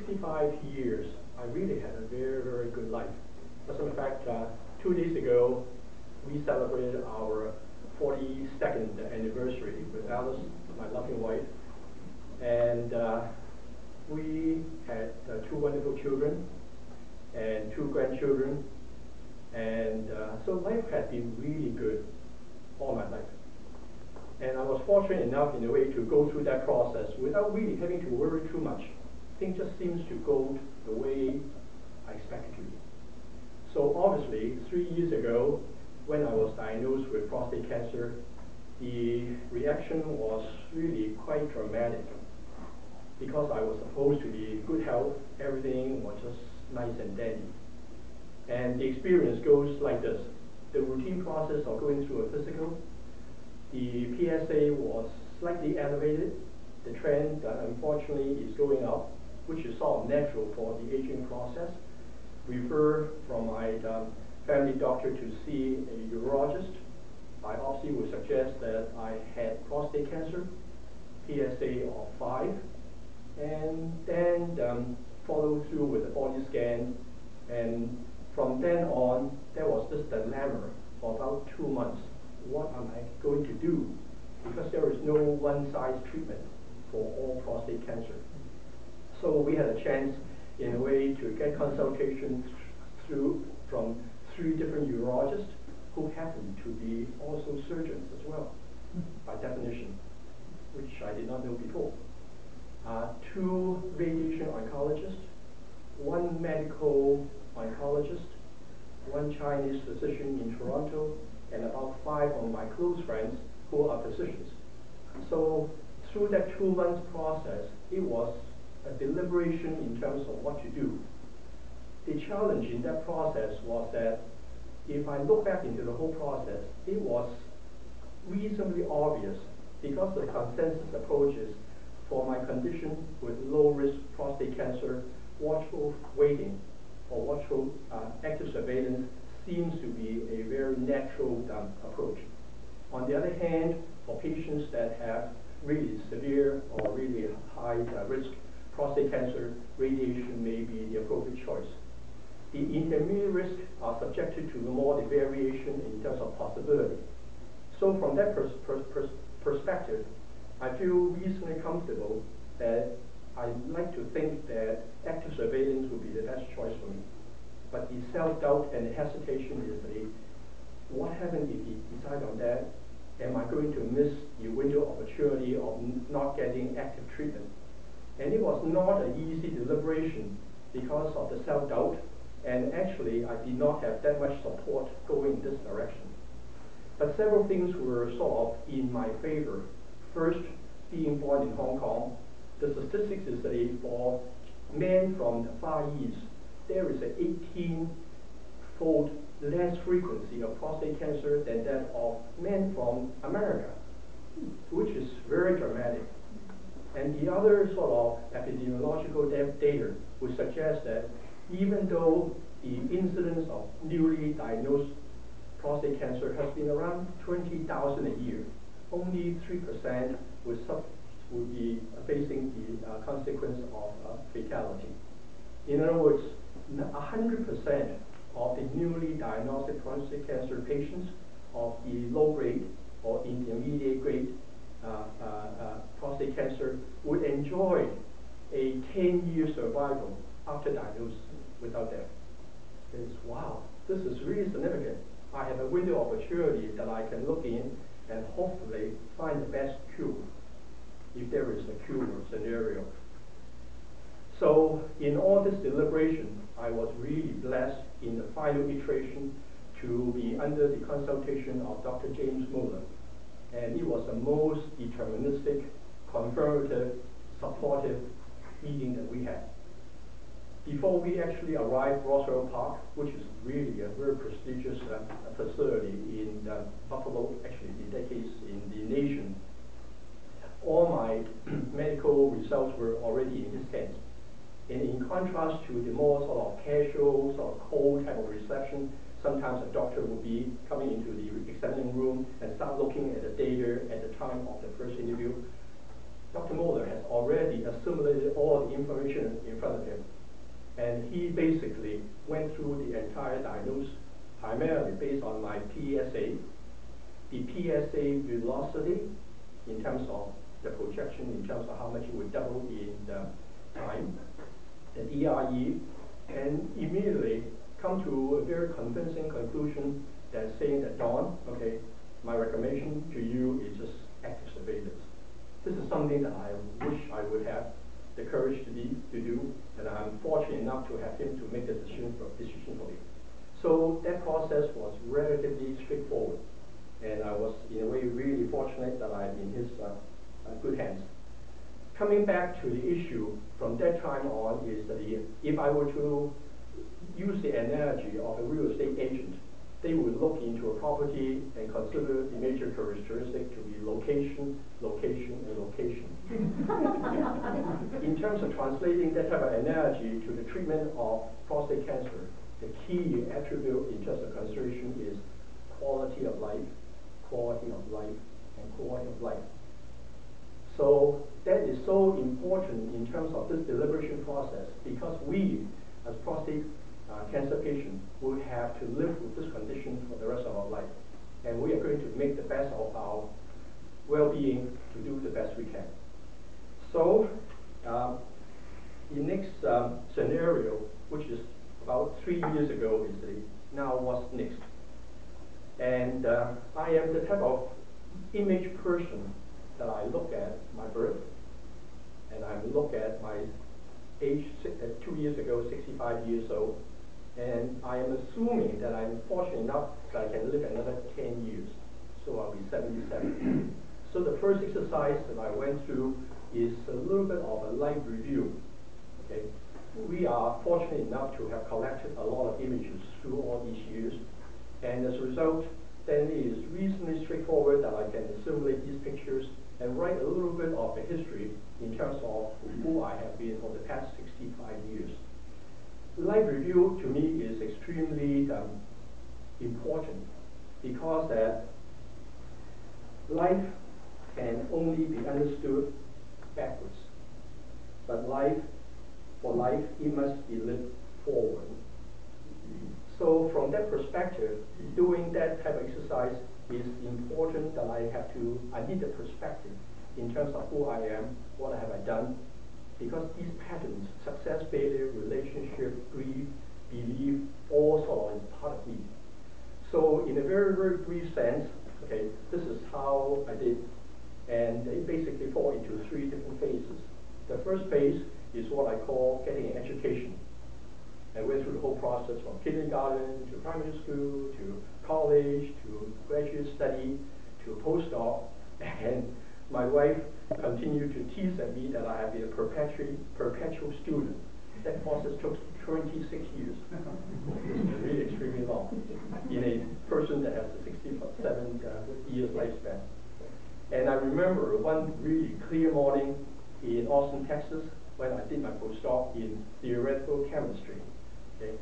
65 years, I really had a very, very good life. As a matter of fact, 2 days ago, we celebrated our 42nd anniversary with Alice, my loving wife, and we had two wonderful children and two grandchildren, and so life had been really good all my life. And I was fortunate enough in a way to go through that process without really having to worry too much. Things just seems to go the way I expected to be. So obviously, 3 years ago, when I was diagnosed with prostate cancer, the reaction was really quite dramatic. Because I was supposed to be in good health, everything was just nice and dandy. And the experience goes like this. The routine process of going through a physical, the PSA was slightly elevated. The trend, unfortunately, is going up, which is sort of natural for the aging process. Refer from my family doctor to see a urologist. Biopsy would suggest that I had prostate cancer, PSA of 5, and then follow through with the body scan. And from then on, there was this dilemma for about 2 months. What am I going to do? Because there is no one-size treatment for all prostate cancer. So we had a chance, in a way, to get consultation from 3 different urologists who happen to be also surgeons as well, by definition, which I did not know before. 2 radiation oncologists, 1 medical oncologist, 1 Chinese physician in Toronto, and about 5 of my close friends who are physicians. So through that 2 months process, it was a deliberation in terms of what to do. The challenge in that process was that if I look back into the whole process, it was reasonably obvious because the consensus approaches for my condition with low-risk prostate cancer, watchful waiting or watchful active surveillance seems to be a very natural approach. On the other hand, for patients that have really severe or really high risk prostate cancer, radiation may be the appropriate choice. The intermediate risk are subjected to more the variation in terms of possibility. So from that perspective, I feel reasonably comfortable that I like to think that active surveillance would be the best choice for me. But the self-doubt and the hesitation is what happens if you decide on that? Am I going to miss the window of opportunity of not getting active treatment? And it was not an easy deliberation because of the self-doubt, and actually I did not have that much support going in this direction. But several things were sort of in my favor. First, being born in Hong Kong, the statistics is that for men from the Far East, there is an 18-fold less frequency of prostate cancer than that of men from America, which is very dramatic. And the other sort of epidemiological data would suggest that even though the incidence of newly diagnosed prostate cancer has been around 20,000 a year, only 3% would be facing the consequence of fatality. In other words, 100% of the newly diagnosed prostate cancer patients of the low-grade or intermediate-grade prostate cancer would enjoy a 10-year survival after diagnosis without death. It's, wow, this is really significant. I have a window of opportunity that I can look in and hopefully find the best cure, if there is a cure scenario. So in all this deliberation, I was really blessed in the final iteration to be under the consultation of Dr. James Muller. And it was the most deterministic, confirmative, supportive meeting that we had. Before we actually arrived at Roswell Park, which is really a very prestigious facility in Buffalo, actually in that case in the nation, all my medical results were already in his hands. And in contrast to the more sort of casual, sort of cold type of reception, sometimes a doctor will be coming into the examining room and start looking at the data at the time of the first interview. Dr. Muller has already assimilated all the information in front of him. And he basically went through the entire diagnosis, primarily based on my PSA, the PSA velocity in terms of the projection, in terms of how much it would double in time, the ERE, and immediately come to a very convincing conclusion that saying that, Don, okay, my recommendation to you is just active surveillance. This is something that I wish I would have the courage to do, and I'm fortunate enough to have him to make the decision for me. So that process was relatively straightforward, and I was in a way really fortunate that I'm in his good hands. Coming back to the issue from that time on is that if I were to use the analogy of a real estate agent, they would look into a property and consider the major characteristic to be location, location, and location. In terms of translating that type of analogy to the treatment of prostate cancer, the key attribute in terms of consideration is quality of life, quality of life, and quality of life. So that is so important in terms of this deliberation process, because we, as prostate cancer patients, will have to live with this condition for the rest of our life. And we are going to make the best of our well-being to do the best we can. So the next scenario, which is about 3 years ago, is now what's next. And I am the type of image person that I look at my birth, and I look at my age 2 years ago, 65 years old, and I am assuming that I'm fortunate enough that I can live another 10 years, so I'll be 77. So the first exercise that I went through is a little bit of a life review. Okay, we are fortunate enough to have collected a lot of images through all these years, and as a result, then it is reasonably straightforward that I can assimilate these pictures and write a little bit of the history in terms of who I have been for the past 65 years. Life review to me is extremely important, because that life can only be understood backwards, but for life, it must be lived forward. So from that perspective, doing that type of exercise is important that I need the perspective in terms of who I am, what have I done, because these patterns, success, failure, relationship, grief, belief, all sort of is part of me. So in a very, very brief sense, okay, this is how I did, and it basically fall into 3 different phases. The first phase is what I call getting an education. I went through the whole process from kindergarten to primary school to college to graduate study to postdoc, and my wife continued to tease at me that I have been a perpetual student. That process took 26 years. It's really extremely long in a person that has a 67 years lifespan. And I remember one really clear morning in Austin, Texas, when I did my postdoc in theoretical chemistry. Okay.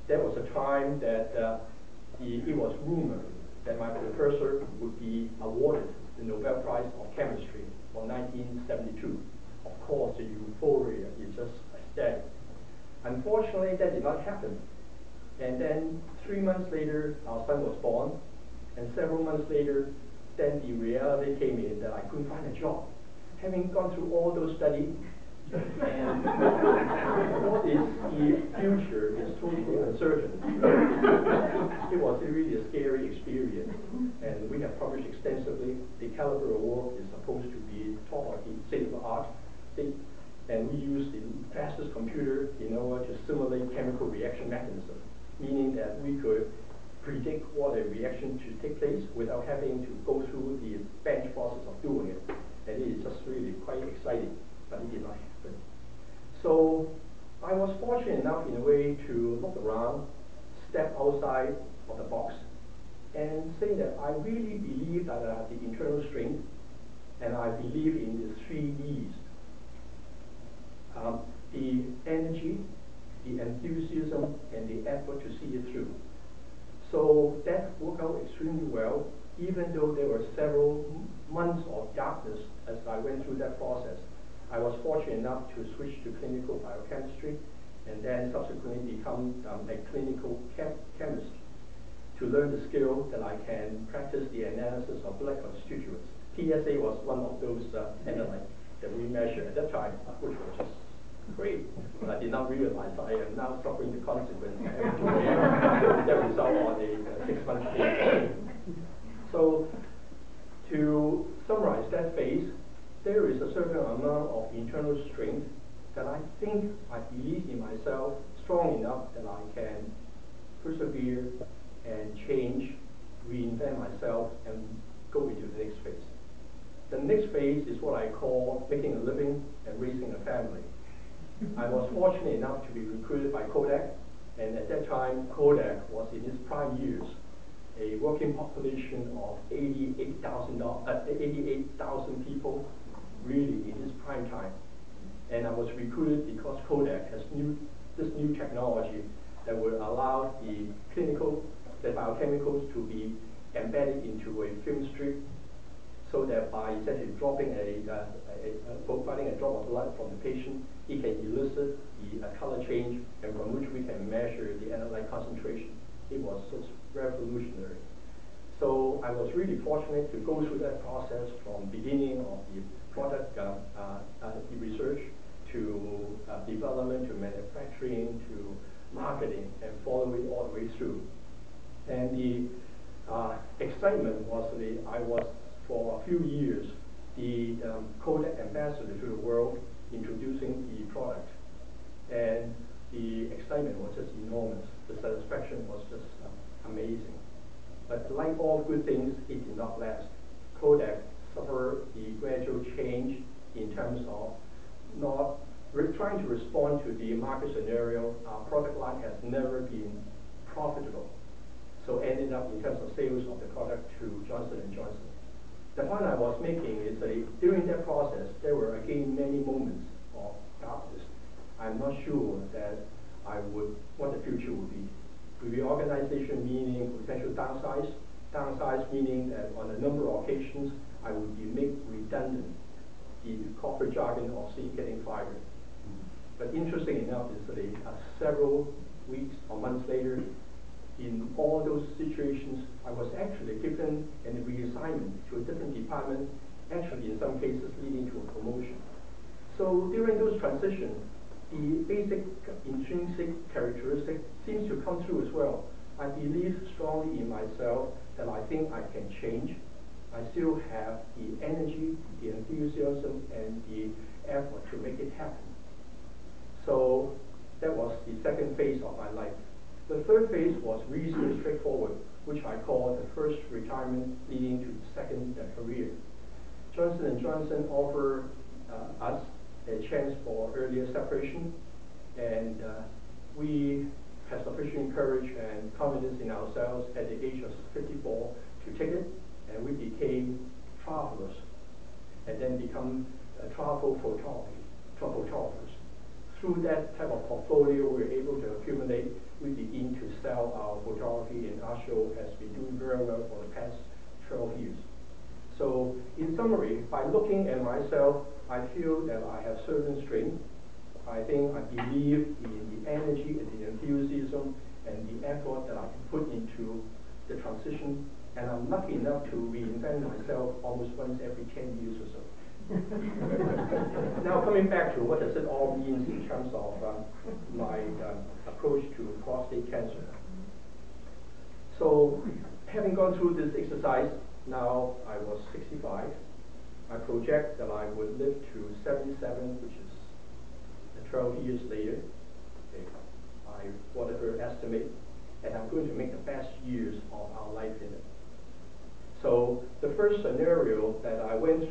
That was a time that it was rumored that my professor would be awarded the Nobel Prize of Chemistry for 1972. Of course, the euphoria is just ecstatic. Unfortunately, that did not happen. And then 3 months later, our son was born, and several months later, then the reality came in that I couldn't find a job. Having gone through all those studies, and what is the future is totally uncertain. It was really a scary experience, and we have published extensively. The caliber of work is supposed to be top of the state of the art, and we use the fastest computer in order to simulate chemical reaction mechanism, meaning that we could predict what a reaction should take place without having to go through the bench process of doing it. And it is just really quite exciting, but it did not happen. So I was fortunate enough in a way to look around, step outside of the box, and say that I really believe that I have the internal strength, and I believe in the 3 E's. The energy, the enthusiasm, and the effort to see it through. So that worked out extremely well, even though there were several months of darkness as I went through that process. I I was fortunate enough to switch to clinical biochemistry and then subsequently become a clinical chemist to learn the skill that I can practice the analysis of blood constituents. PSA was one of those analytes that we measured at that time, which was just great, but I did not realize I am now suffering the consequence of that result on a 6-month period. So, to summarize that phase, there is a certain amount of internal strength that I think I believe in myself strong enough that I can persevere and change, reinvent myself, and go into the next phase. The next phase is what I call making a living and raising a family. I was fortunate enough to be recruited by Kodak, and at that time, Kodak was in its prime years, a working population of 88,000 people, really in its prime time. And I was recruited because Kodak has this new technology that would allow the biochemicals to be embedded into a film strip, so that by essentially providing a drop of blood from the patient, it can elicit the color change, and from which we can measure the analyte concentration. It was just revolutionary. So I was really fortunate to go through that process from beginning of the product the research to development to manufacturing to marketing and follow it all the way through. And the excitement was I was for a few years the Kodak ambassador to the world introducing the product. And the excitement was just enormous. The satisfaction was just amazing. But like all good things, it did not last. Kodak suffered the gradual change in terms of not trying to respond to the market scenario. Our product line has never been profitable. So ended up in terms of sales of the product to Johnson & Johnson. The point I was making is that during that process, there were again many moments of darkness. I'm not sure that what the future would be. Reorganization meaning potential downsize. Downsize meaning that on a number of occasions, I would be made redundant. The corporate jargon of getting fired. But interesting enough is that several weeks or months later, in all those situations, I was actually given a reassignment to a different department, actually in some cases leading to a promotion. So during those transitions, the basic intrinsic characteristic seems to come through as well. I believe strongly in myself that I think I can change. I still have the energy, the enthusiasm, and the effort to make it happen. So that was the second phase of my life. The third phase was reasonably straightforward, which I call the first retirement leading to the second career. Johnson & Johnson offered us a chance for earlier separation, and we had sufficient courage and confidence in ourselves at the age of 54 to take it, and we became travelers, and then become travel photographers. Through that type of portfolio we were able to accumulate, we begin to sell our photography, and our show has been doing very well for the past 12 years. So in summary, by looking at myself, I feel that I have certain strength. I think I believe in the energy and the enthusiasm and the effort that I can put into the transition, and I'm lucky enough to reinvent myself almost once every 10 years or so. Now coming back to what does it all mean in terms of my approach to prostate cancer. So having gone through this exercise, now I was 65. I project that I would live to 77, which is 12 years later, by whatever estimate, and I'm going to make the best years of our life in it. So the first scenario that I went